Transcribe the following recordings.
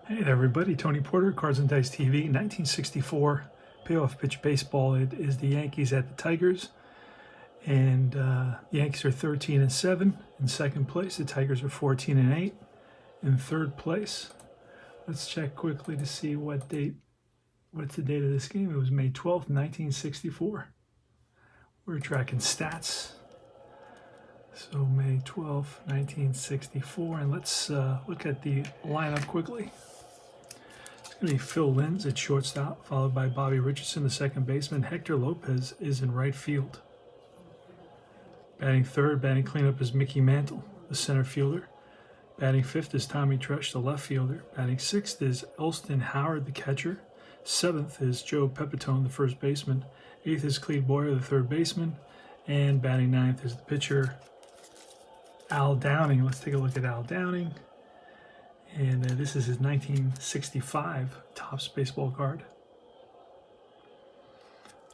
Hey there, everybody. Tony Porter, Cards and Dice TV, 1964 Payoff Pitch Baseball. It is the Yankees at the Tigers. And the Yankees are 13-7 in second place. The Tigers are 14-8 in third place. Let's check quickly to see what's the date of this game. It was May 12th, 1964. We're tracking stats. So May 12th, 1964. And let's look at the lineup quickly. It's going to be Phil Linz at shortstop, followed by Bobby Richardson, the second baseman. Hector Lopez is in right field. Batting third, batting cleanup is Mickey Mantle, the center fielder. Batting fifth is Tommy Trush, the left fielder. Batting sixth is Elston Howard, the catcher. Seventh is Joe Pepitone, the first baseman. Eighth is Cleve Boyer, the third baseman. And batting ninth is the pitcher, Al Downing. Let's take a look at Al Downing. And this is his 1965 Topps baseball card.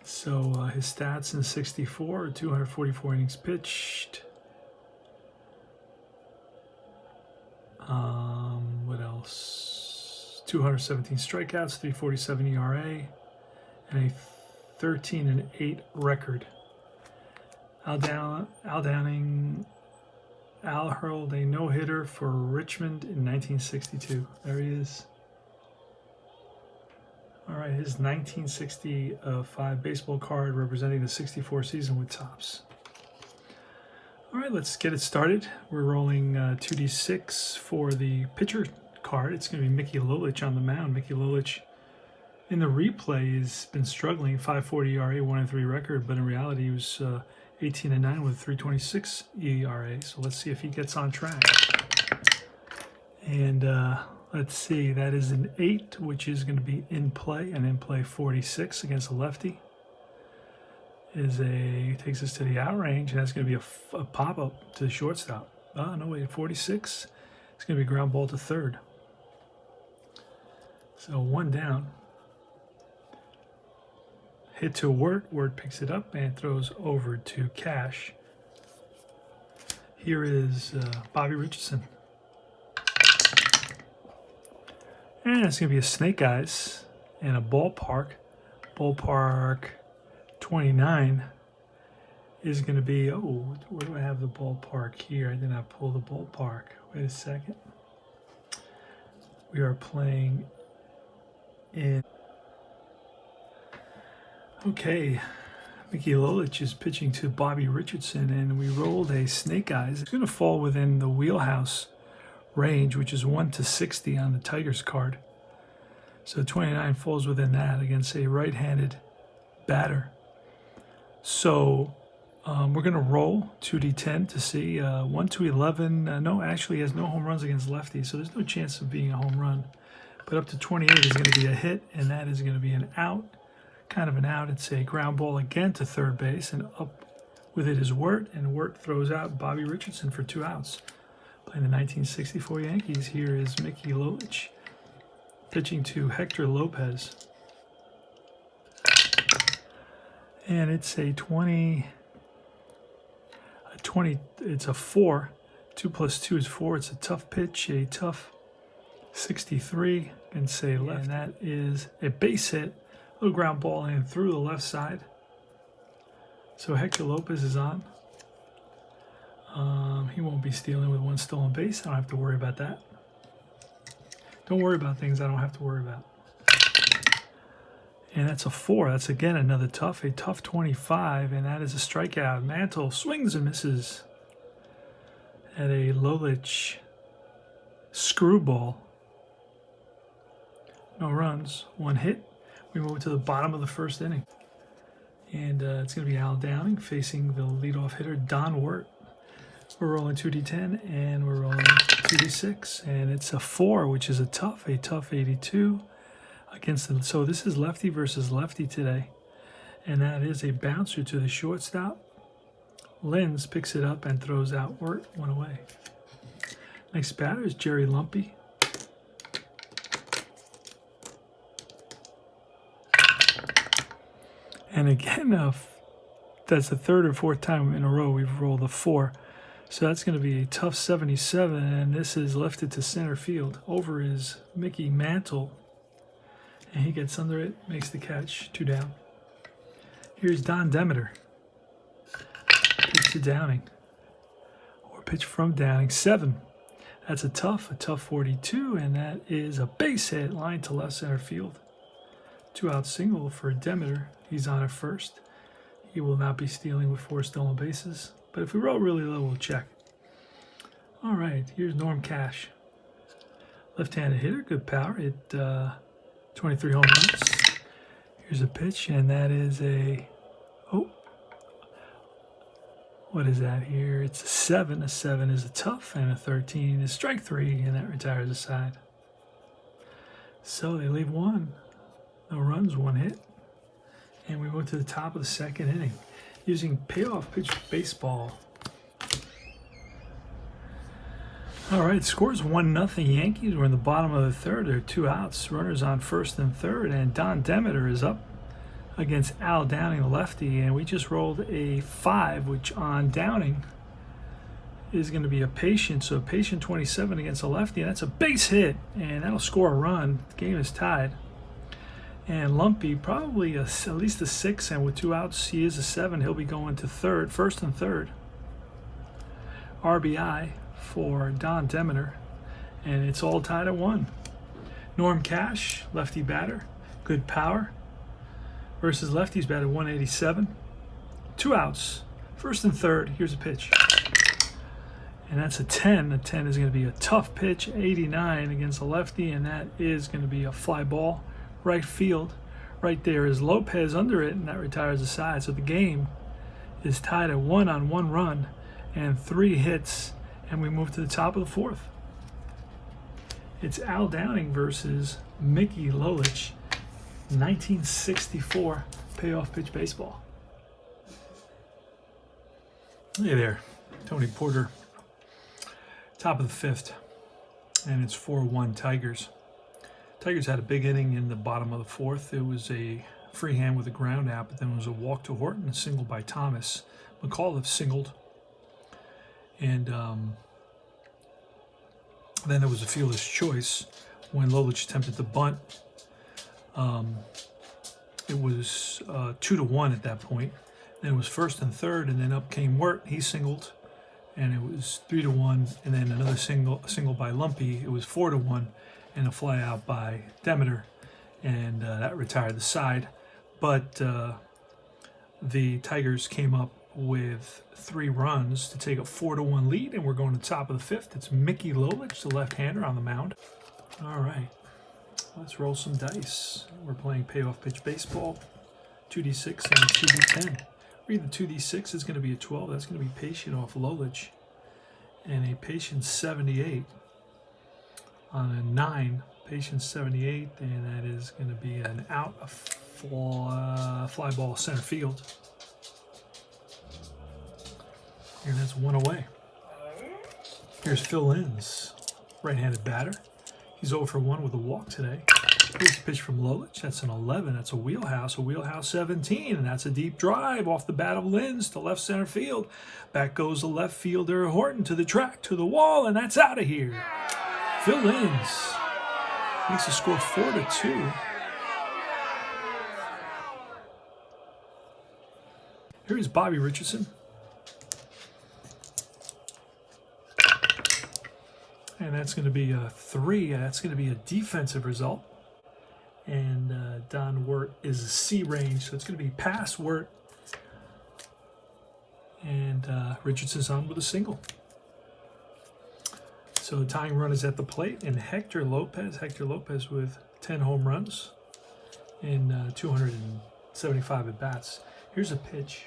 So his stats in 64 are 244 innings pitched. What else? 217 strikeouts, 3.47 ERA, and a 13-8 record. Al Downing hurled a no-hitter for Richmond in 1962. There he is. All right, his 1965 baseball card representing the 64 season with Topps. All right, let's get it started. We're rolling 2d6 for the pitcher card. It's going to be Mickey Lolich on the mound. Mickey Lolich in the replay has been struggling, 5.40 ERA, 1-3 record, but in reality he was 18-9 with 3.26 ERA. So let's see if he gets on track. And let's see, that is an 8, which is going to be in play, and in play 46 against a lefty. Takes us to the out range, and that's going to be a pop-up to the shortstop. Oh, no, wait, 46. It's going to be a ground ball to third. So one down. Hit to Wirt. Wirt picks it up and throws over to Cash. Here is Bobby Richardson. And it's going to be a Snake Eyes and a ballpark. Ballpark 29 is going to be, oh, where do I have the ballpark here? I did not pull the ballpark. Wait a second. We are playing in... Okay, Mickey Lolich is pitching to Bobby Richardson, and we rolled a Snake Eyes. It's going to fall within the wheelhouse range, which is 1 to 60 on the Tigers card. So 29 falls within that against a right-handed batter. So we're going to roll 2d10 to see 1 to 11. No, actually he has no home runs against lefties, so there's no chance of being a home run. But up to 28 is going to be a hit, and that is going to be an out. Kind of an out. It's a ground ball again to third base, and up with it is Wirt, and Wirt throws out Bobby Richardson for 2 outs. Playing the 1964 Yankees, here is Mickey Lolich pitching to Hector Lopez. And it's a 20, it's a 4. 2 plus 2 is 4. It's a tough pitch, a tough 63, and say left. And that is a base hit. Little ground ball in through the left side. So Hector Lopez is on. He won't be stealing with 1 stolen base. I don't have to worry about that. Don't worry about things I don't have to worry about. And that's a 4. That's again another tough, a tough 25, and that is a strikeout. Mantle swings and misses at a Lolich screwball. No runs, 1 hit. We move to the bottom of the first inning. And it's going to be Al Downing facing the leadoff hitter, Don Wirt. We're rolling 2d10 and we're rolling 2d6. And it's a 4, which is a tough 82 against them. So this is lefty versus lefty today. And that is a bouncer to the shortstop. Linz picks it up and throws out Wirt, 1 away. Next batter is Jerry Lumpy. And again, that's the 3rd or 4th time in a row we've rolled a 4. So that's going to be a tough 77, and this is lifted to center field. Over is Mickey Mantle, and he gets under it, makes the catch, 2 down. Here's Don Demeter. Pitch to Downing, or pitch from Downing, 7. That's a tough 42, and that is a base hit, line to left center field. 2-out single for Demeter. He's on at first. He will not be stealing with 4 stolen bases. But if we roll really low, we'll check. All right, here's Norm Cash. Left-handed hitter, good power. Hit 23 home runs. Here's a pitch, and that is a... Oh. What is that here? It's a 7. A 7 is a tough, and a 13 is strike 3, and that retires the side. So they leave 1. No runs, 1 hit. And we move to the top of the 2nd inning using Payoff Pitch baseball. All right, scores 1-0 Yankees. We're in the bottom of the 3rd. There are 2 outs. Runners on 1st and 3rd, and Don Demeter is up against Al Downing, the lefty, and we just rolled a 5, which on Downing is going to be a patient. So a patient 27 against a lefty, and that's a base hit, and that'll score a run. The game is tied. And Lumpy, probably at least a 6, and with 2 outs, he is a 7. He'll be going to 1st and 3rd. RBI for Don Demeter, and it's all tied at 1. Norm Cash, lefty batter, good power, versus lefties batted 187. 2 outs, 1st and 3rd. Here's a pitch, and that's a 10. A 10 is going to be a tough pitch, 89 against a lefty, and that is going to be a fly ball. Right field. Right there is Lopez under it, and that retires the side. So the game is tied at 1 on 1 run and 3 hits, and we move to the top of the 4th. It's Al Downing versus Mickey Lolich, 1964 Payoff Pitch baseball. Hey there, Tony Porter. Top of the 5th, and it's 4-1 Tigers. Tigers had a big inning in the bottom of the 4th. It was a free hand with a ground out, but then it was a walk to Horton, a single by Thomas. McAuliffe singled. And then there was a fielder's choice when Lolich attempted to bunt. It was 2-1 at that point. Then it was 1st and 3rd, and then up came Wirt. He singled, and it was 3-1. And then another single by Lumpy. It was 4-1. And a fly out by Demeter, and that retired the side. But the Tigers came up with 3 runs to take a 4-1 lead, and we're going to the top of the 5th. It's Mickey Lolich, the left-hander, on the mound. All right, let's roll some dice. We're playing Payoff Pitch baseball, 2d6 and 2d10. Read the 2d6 is going to be a 12. That's going to be patient off Lolich, and a patient 78. On a 9, patient 78, and that is going to be an out, a fly ball center field. And that's 1 away. Here's Phil Linz, right-handed batter. He's 0 for 1 with a walk today. Here's a pitch from Lolich. That's an 11. That's a wheelhouse 17, and that's a deep drive off the bat of Linz to left center field. Back goes the left fielder Horton to the track, to the wall, and that's out of here. Phil Linz makes the score 4-2. Here is Bobby Richardson. And that's going to be a 3. That's going to be a defensive result. And Don Wirt is a C range, so it's going to be past Wirt. And Richardson's on with a single. So the tying run is at the plate, and Hector Lopez with 10 home runs in 275 at-bats. Here's a pitch.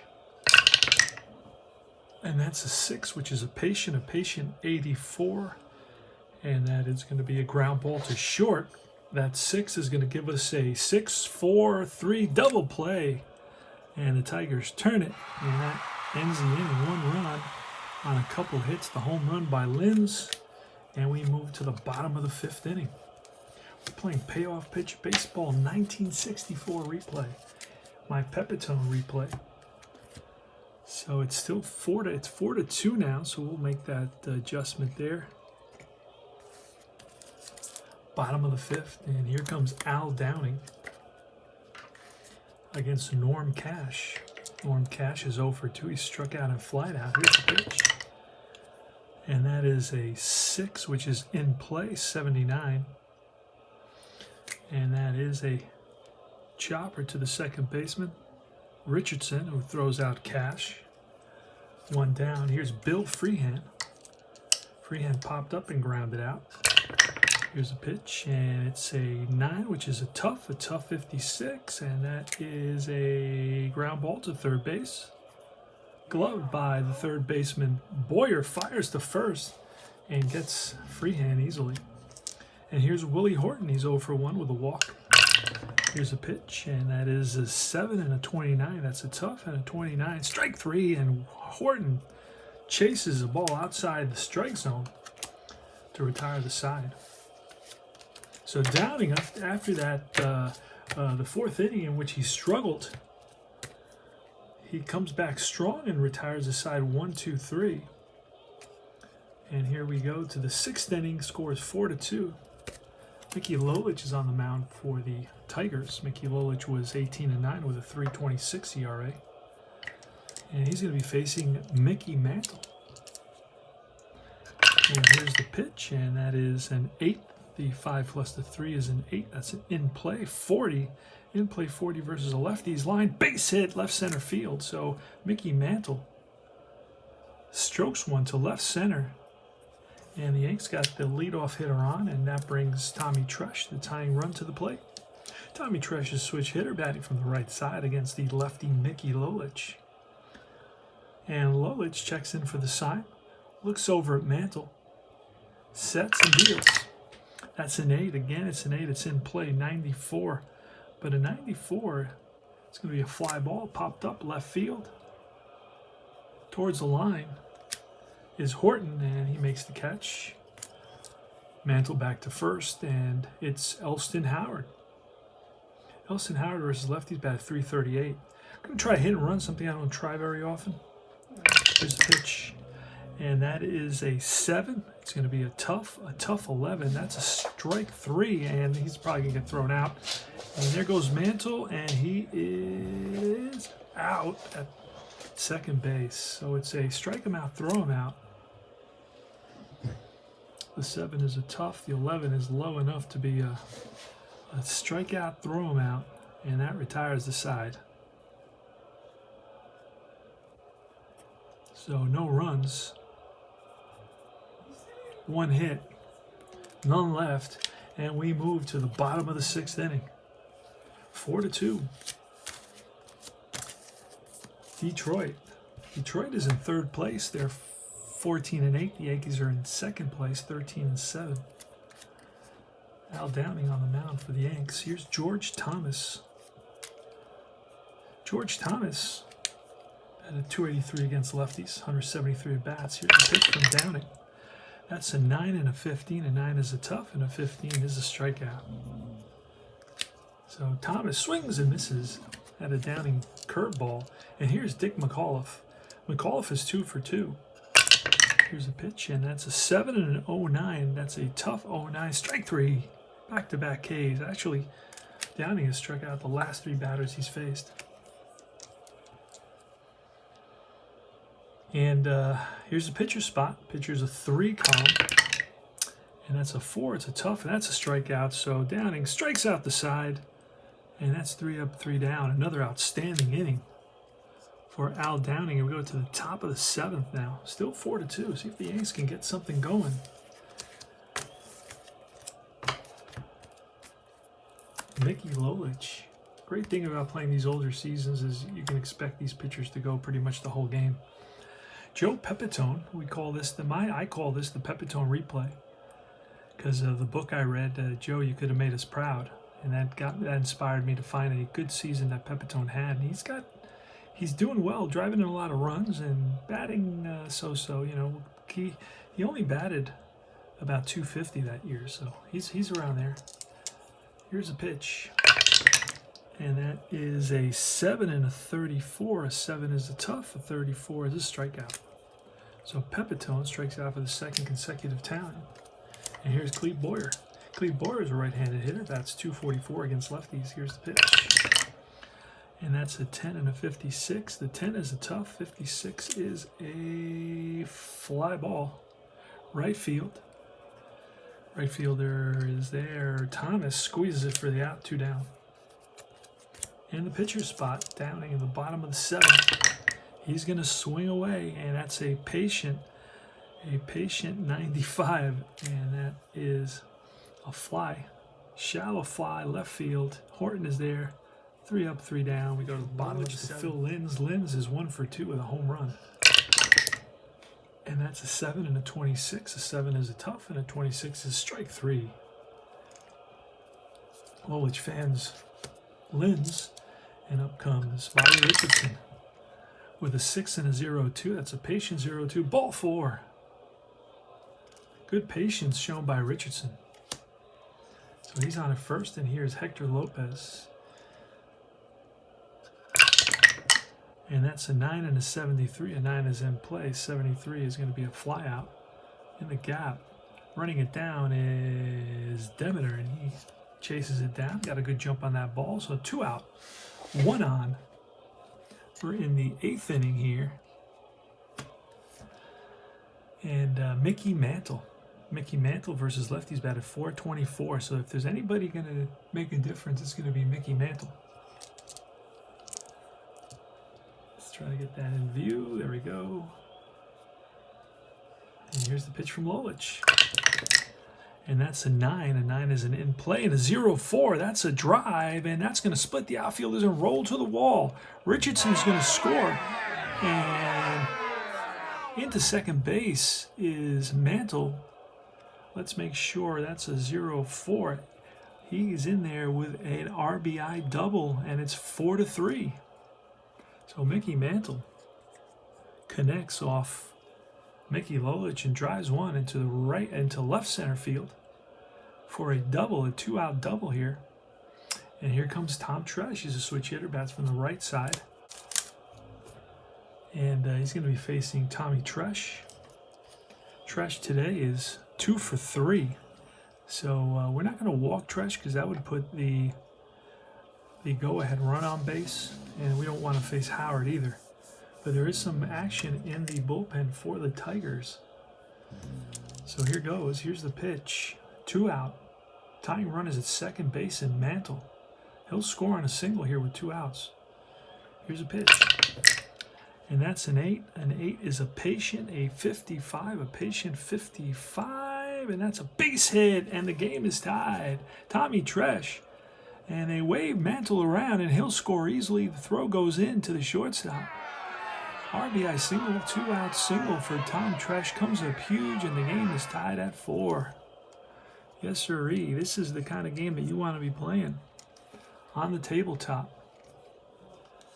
And that's a 6, which is a patient 84. And that is going to be a ground ball to short. That 6 is going to give us a 6-4-3 double play. And the Tigers turn it, and that ends the inning. 1 run on a couple hits. The home run by Linz. And we move to the bottom of the 5th inning. We're playing Payoff Pitch baseball, 1964 replay. My Pepitone replay. So it's still 4-2 now, so we'll make that adjustment there. Bottom of the fifth, and here comes Al Downing against Norm Cash. Norm Cash is 0 for 2. He struck out and flied out. Here's the pitch. And that is a 6, which is in play, 79. And that is a chopper to the second baseman, Richardson, who throws out Cash. 1 down. Here's Bill Freehand. Freehand popped up and grounded out. Here's a pitch, and it's a 9, which is a tough 56, and that is a ground ball to third base. Gloved by the third baseman. Boyer fires to first and gets Freehand easily. And here's Willie Horton. He's 0 for 1 with a walk. Here's a pitch, and that is a 7 and a 29. That's a tough and a 29. Strike 3, and Horton chases the ball outside the strike zone to retire the side. So Downing, after that, the fourth inning in which he struggled, he comes back strong and retires the side 1-2-3. And here we go to the sixth inning, scores 4-2. Mickey Lolich is on the mound for the Tigers. Mickey Lolich was 18-9 with a 3.26 ERA. And he's going to be facing Mickey Mantle. And here's the pitch, and that is an 8. The 5 plus the 3 is an 8. That's an in-play 40. In-play 40 versus a lefties line. Base hit, left center field. So Mickey Mantle strokes one to left center. And the Yanks got the leadoff hitter on, and that brings Tommy Tresh, the tying run, to the plate. Tommy Tresh is switch hitter, batting from the right side against the lefty Mickey Lolich. And Lolich checks in for the sign, looks over at Mantle, sets and deals. That's an 8. Again, it's an 8. It's in play, 94. But a 94, it's going to be a fly ball popped up left field. Towards the line is Horton, and he makes the catch. Mantle back to first, and it's Elston Howard. Elston Howard versus lefties, bat 338. I'm going to try hit and run, something I don't try very often. Here's the pitch, and that is a 7. It's going to be a tough 11. That's a strike 3, and he's probably going to get thrown out. And there goes Mantle, and he is out at second base. So it's a strike him out, throw him out. The 7 is a tough. The 11 is low enough to be a strikeout, throw him out, and that retires the side. So no runs. 1 hit, none left, and we move to the bottom of the 6th inning. 4-2. Detroit is in 3rd place. They're 14-8. The Yankees are in 2nd place, 13-7. Al Downing on the mound for the Yanks. Here's George Thomas. George Thomas had a 283 against lefties, 173 at bats. Here's a pitch from Downing. That's a 9 and a 15. A 9 is a tough, and a 15 is a strikeout. So Thomas swings and misses at a Downing curveball. And here's Dick McAuliffe. McAuliffe is 2 for 2. Here's a pitch, and that's a 7 and an 0-9. That's a tough 0-9. Strike 3. Back-to-back Ks. Actually, Downing has struck out the last 3 batters he's faced. And here's the pitcher spot. Pitcher's a 3 column. And that's a 4. It's a tough, and that's a strikeout. So Downing strikes out the side. And that's 3 up, 3 down. Another outstanding inning for Al Downing. And we go to the top of the 7th now. Still 4-2. See if the Yanks can get something going. Mickey Lolich. Great thing about playing these older seasons is you can expect these pitchers to go pretty much the whole game. Joe Pepitone, I call this the Pepitone replay, because of the book I read, Joe, You Could Have Made Us Proud, and that inspired me to find a good season that Pepitone had. And he's doing well, driving in a lot of runs and batting so-so. You know, he only batted about 250 that year, so he's around there. Here's a pitch. And that is a 7 and a 34. A 7 is a tough, a 34 is a strikeout. So Pepitone strikes out for the second consecutive time. And here's Cleve Boyer. Cleve Boyer is a right-handed hitter. That's 244 against lefties. Here's the pitch. And that's a 10 and a 56. The 10 is a tough. 56 is a fly ball. Right field. Right fielder is there. Thomas squeezes it for the out, 2 down. In the pitcher's spot, Downing in the bottom of the 7th. He's going to swing away, and that's a patient 95, and that is a fly. Shallow fly, left field. Horton is there. 3 up, 3 down. We go to the bottom of the 7th. Phil Linz. Linz is 1 for 2 with a home run. And that's a 7 and a 26. A 7 is a tough, and a 26 is strike 3. Woolwich fans, Linz. And up comes Bobby Richardson with a 6 and a 0-2. That's a patient 0-2. Ball 4. Good patience shown by Richardson. So he's on at first, and here's Hector Lopez. And that's a 9 and a 73. A 9 is in play. 73 is going to be a fly out in the gap. Running it down is Demeter, and he chases it down. Got a good jump on that ball. So 2 out. 1 on. We're in the 8th inning here. And Mickey Mantle. Mickey Mantle versus lefties batted .424. So if there's anybody going to make a difference, it's going to be Mickey Mantle. Let's try to get that in view. There we go. And here's the pitch from Lolich. And that's a 9. A 9 is an in play, and a 0-4. That's a drive, and that's going to split the outfielders and roll to the wall. Richardson's going to score, and into second base is Mantle. Let's make sure that's a 0-4. He's in there with an RBI double, and it's 4-3. So Mickey Mantle connects off Mickey Lolich and drives one into the right, into left center field for a double, a 2-out double here. And here comes Tom Tresh. He's a switch hitter, bats from the right side. And he's going to be facing Tommy Tresh. Tresh today is 2 for 3. So we're not going to walk Tresh because that would put the go-ahead run on base. And we don't want to face Howard either. But there is some action in the bullpen for the Tigers. So here goes. Here's the pitch. 2 out. Tying run is at second base and Mantle. He'll score on a single here with 2 outs. Here's a pitch. And that's an 8. An 8 is a patient, a 55. A patient 55. And that's a base hit. And the game is tied. Tommy Tresh. And they wave Mantle around and he'll score easily. The throw goes in to the shortstop. RBI single, 2-out single for Tom Tresh comes up huge, and the game is tied at 4. Yes, sirree. This is the kind of game that you want to be playing on the tabletop.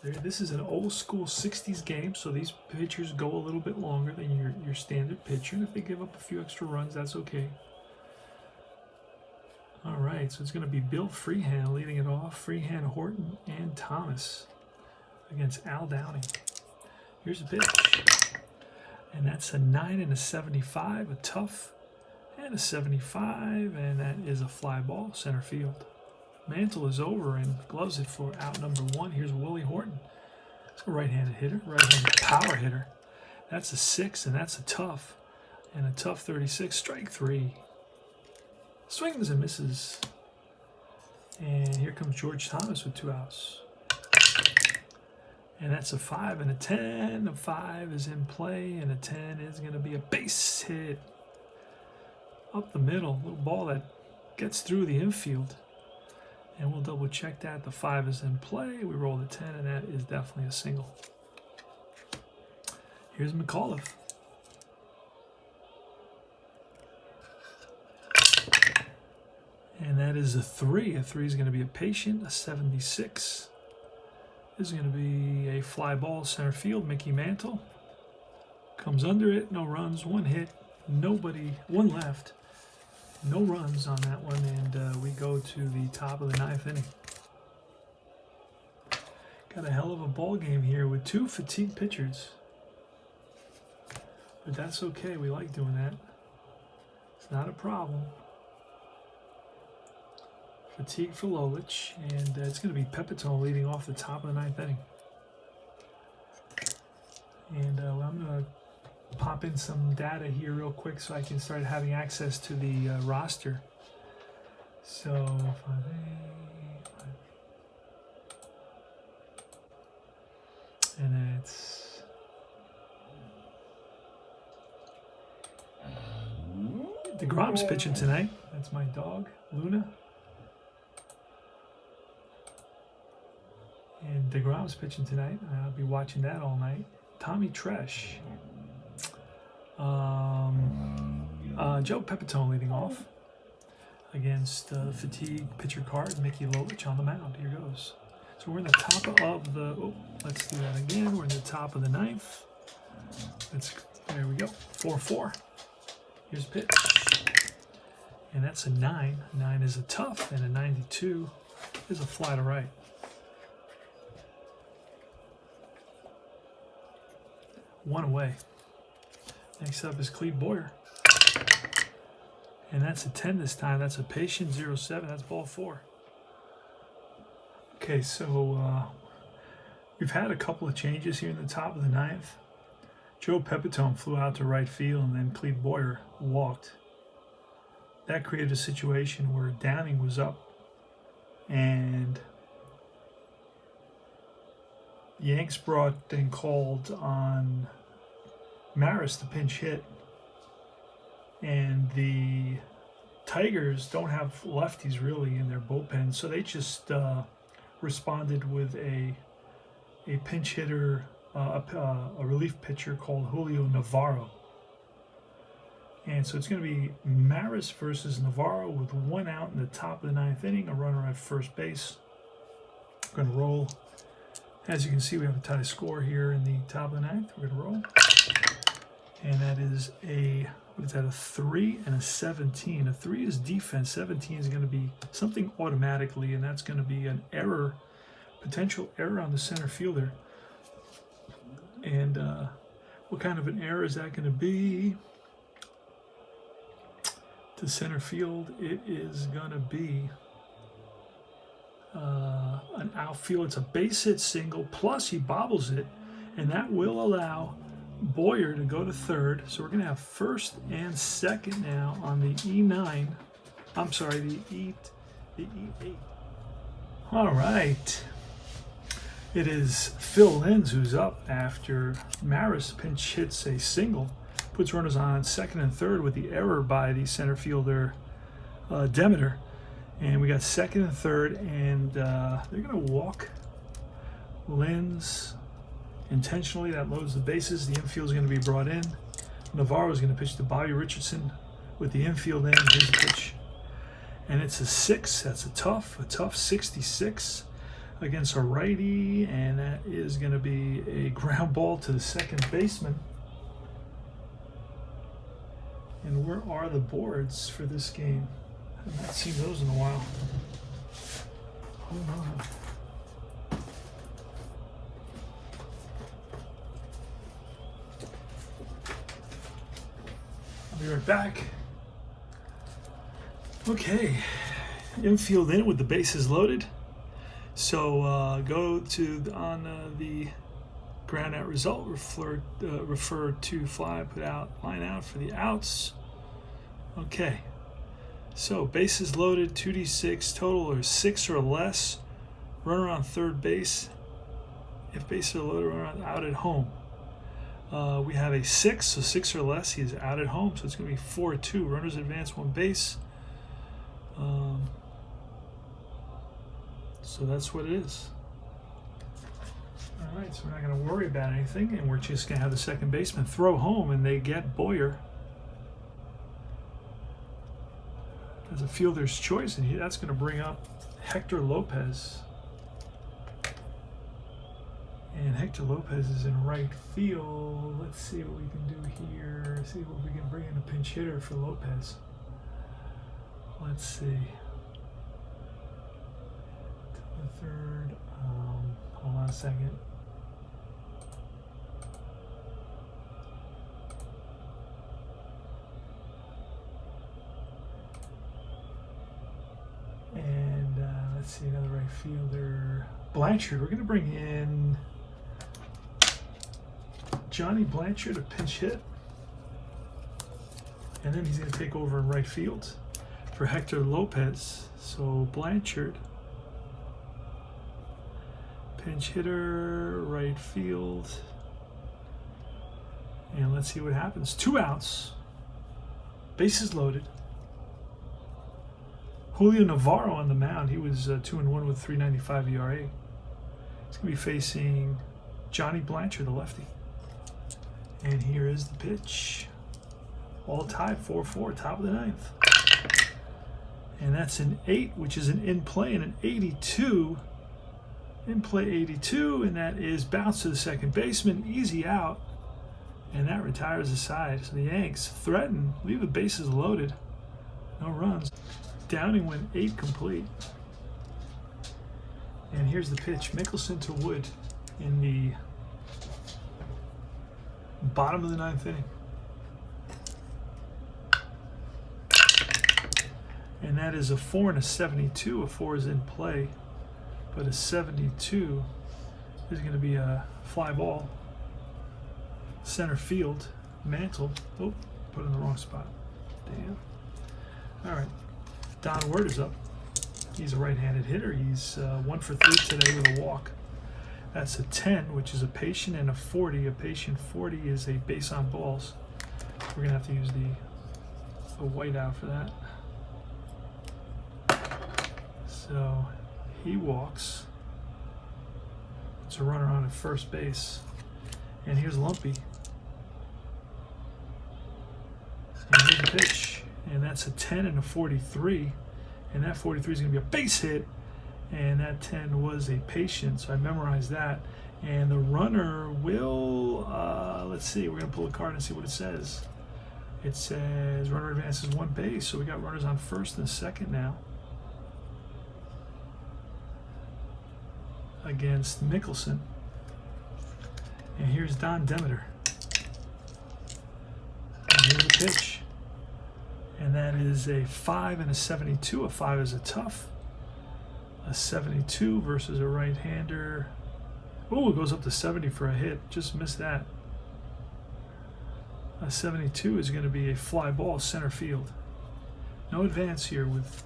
This is an old school 60s game, so these pitchers go a little bit longer than your standard pitcher. And if they give up a few extra runs, that's okay. All right, so it's going to be Bill Freehand leading it off. Freehand, Horton, and Thomas against Al Downing. Here's a pitch, and that's a 9 and a 75, a tough, and a 75, and that is a fly ball, center field. Mantle is over and gloves it for out number 1. Here's Willie Horton. It's a right-handed hitter, right-handed power hitter. That's a 6, and that's a tough, and a tough 36, strike 3. Swings and misses. And here comes George Thomas with 2 outs. And that's a 5 and a 10. A 5 is in play, and a 10 is going to be a base hit up the middle. Little ball that gets through the infield. And we'll double check that. The 5 is in play. We roll the 10, and that is definitely a single. Here's McAuliffe. And that is a 3. A 3 is going to be a patient, a 76. This is going to be a fly ball center field. Mickey Mantle comes under it. No runs, 1 hit, nobody, 1 left. No runs on that one, and we go to the top of the 9th inning. Got a hell of a ball game here with two fatigued pitchers. But that's okay. We like doing that. It's not a problem. Fatigue for Lolich, and it's going to be Pepitone leading off the top of the 9th inning. And I'm going to pop in some data here real quick so I can start having access to the roster. So, and it's DeGrom's pitching tonight. That's my dog, Luna. And DeGrom's pitching tonight. I'll be watching that all night. Tommy Tresh. Joe Pepitone leading off against fatigue pitcher card, Mickey Lolich on the mound. Here goes. So we're in the top of the, let's do that again. We're in the top of the 9th. There we go. 4-4. Here's pitch. And that's a 9. 9 is a tough, and a 92 is a fly to right. One away. Next up is Cleve Boyer. And that's a 10 this time. That's a patient 0-7. That's ball 4. Okay, so we've had a couple of changes here in the top of the 9th. Joe Pepitone flew out to right field, and then Cleve Boyer walked. That created a situation where Downing was up, and Yanks brought and called on Maris to pinch hit, and the Tigers don't have lefties really in their bullpen, so they just responded with a pinch hitter, a relief pitcher called Julio Navarro. And so it's going to be Maris versus Navarro with 1 out in the top of the 9th inning, a runner at first base. We're going to roll. As you can see, we have a tie score here in the top of the 9th. We're going to roll. And that is a 3 and a 17. A 3 is defense. 17 is going to be something automatically, and that's going to be an error, potential error on the center fielder. And what kind of an error is that going to be? To center field, it is going to be an outfield. It's a base hit single, plus he bobbles it, and that will allow Boyer to go to third. So we're going to have first and second now on the E9. I'm sorry, the E8. All right. It is Phil Linz who's up after Maris pinch hits a single. Puts runners on second and third with the error by the center fielder, Demeter. And we got second and third, and they're going to walk Linz intentionally. That loads the bases. The infield is going to be brought in. Navarro is going to pitch to Bobby Richardson with the infield in. His pitch. And it's a 6. That's a tough 66 against a righty. And that is going to be a ground ball to the second baseman. And where are the boards for this game? I have not seen those in a while. Hold on. I'll be right back. Okay, infield in with the bases loaded. So go to the ground out result, refer to fly, put out, line out for the outs. Okay, so bases loaded, 2d6, total are 6 or less, runner on third base. If bases are loaded, runner out at home. We have a 6, so 6 or less, he is out at home, so it's going to be 4-2. Runners advance 1 base. So that's what it is. All right, so we're not going to worry about anything, and we're just going to have the second baseman throw home, and they get Boyer as a fielder's choice, and that's going to bring up Hector Lopez. And Hector Lopez is in right field. Let's see what we can do here. See what we can bring in a pinch hitter for Lopez. Let's see. To the third. Hold on a second. And let's see, another right fielder. Blanchard. We're going to bring in Johnny Blanchard, a pinch hit. And then he's going to take over in right field for Hector Lopez. So Blanchard, pinch hitter, right field. And let's see what happens. 2 outs. Bases loaded. Julio Navarro on the mound. He was 2-1 with 3.95 ERA. He's going to be facing Johnny Blanchard, the lefty. And here is the pitch. All tied 4-4, top of the 9th. And that's an 8, which is an in play, and an 82. In play 82, and that is bounce to the second baseman, easy out. And that retires the side. So the Yanks threaten, leave the bases loaded. No runs. Downing went 8 complete. And here's the pitch. Mickelson to Wood in the bottom of the 9th inning. And that is a 4 and a 72. A 4 is in play, but a 72 is going to be a fly ball. Center field, Mantle. Oh, put it in the wrong spot. Damn. All right. Don Ward is up. He's a right-handed hitter. He's 1 for 3 today with a walk. That's a 10, which is a patient, and a 40. A patient 40 is a base on balls. We're going to have to use the white out for that. So he walks. It's a runner on at first base. And here's Lumpy. And here's the pitch. And that's a 10 and a 43. And that 43 is going to be a base hit. And that 10 was a patient. So I memorized that. And the runner will, let's see, we're going to pull a card and see what it says. It says runner advances 1 base. So we got runners on first and second now. Against Mickelson. And here's Don Demeter. And here's the pitch. And that is a 5 and a 72. A 5 is a tough. A 72 versus a right-hander. Oh, it goes up to 70 for a hit. Just missed that. A 72 is going to be a fly ball center field. No advance here with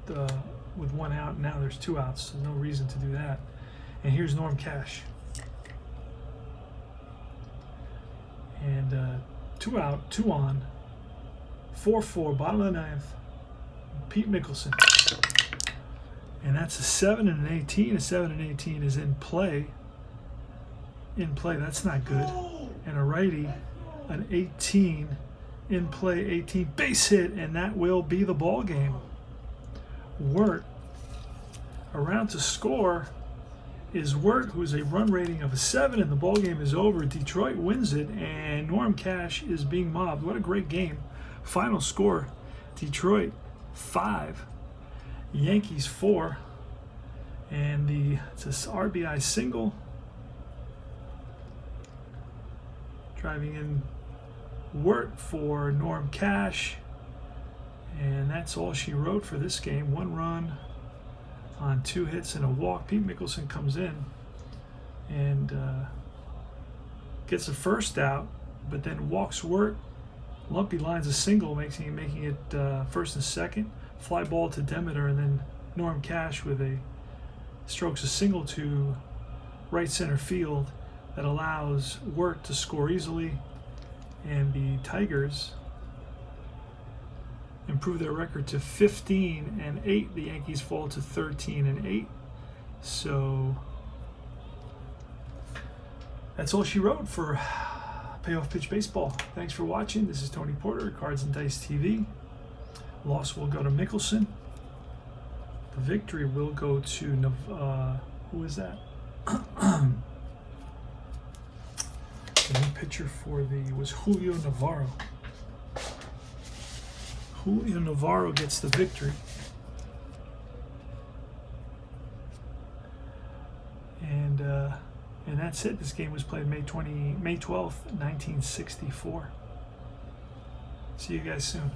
1 out. Now there's 2 outs. There's no reason to do that. And here's Norm Cash. And 2 out, 2 on. 4-4, bottom of the 9th. Pete Mickelson. And that's a 7 and an 18. A 7 and 18 is in play. In play, that's not good. And a righty, an 18. In play, 18. Base hit, and that will be the ball game. Wirt. Around to score is Wirt, who's a run rating of a 7, and the ball game is over. Detroit wins it, and Norm Cash is being mobbed. What a great game. Final score, Detroit 5, Yankees 4, and it's a RBI single. Driving in Wirt for Norm Cash, and that's all she wrote for this game. 1 run on 2 hits and a walk. Pete Mickelson comes in and gets a first out, but then walks Wirt. Lumpy lines a single, making it first and second. Fly ball to Demeter, and then Norm Cash with a strokes a single to right center field that allows Wirt to score easily, and the Tigers improve their record to 15 and 8. The Yankees fall to 13 and 8. So that's all she wrote for Payoff Pitch Baseball. Thanks for watching. This is Tony Porter, Cards and Dice TV. Loss will go to Mickelson. The victory will go to who is that? The new pitcher was Julio Navarro. Julio Navarro gets the victory. And And that's it. This game was played May 12th, 1964. See you guys soon.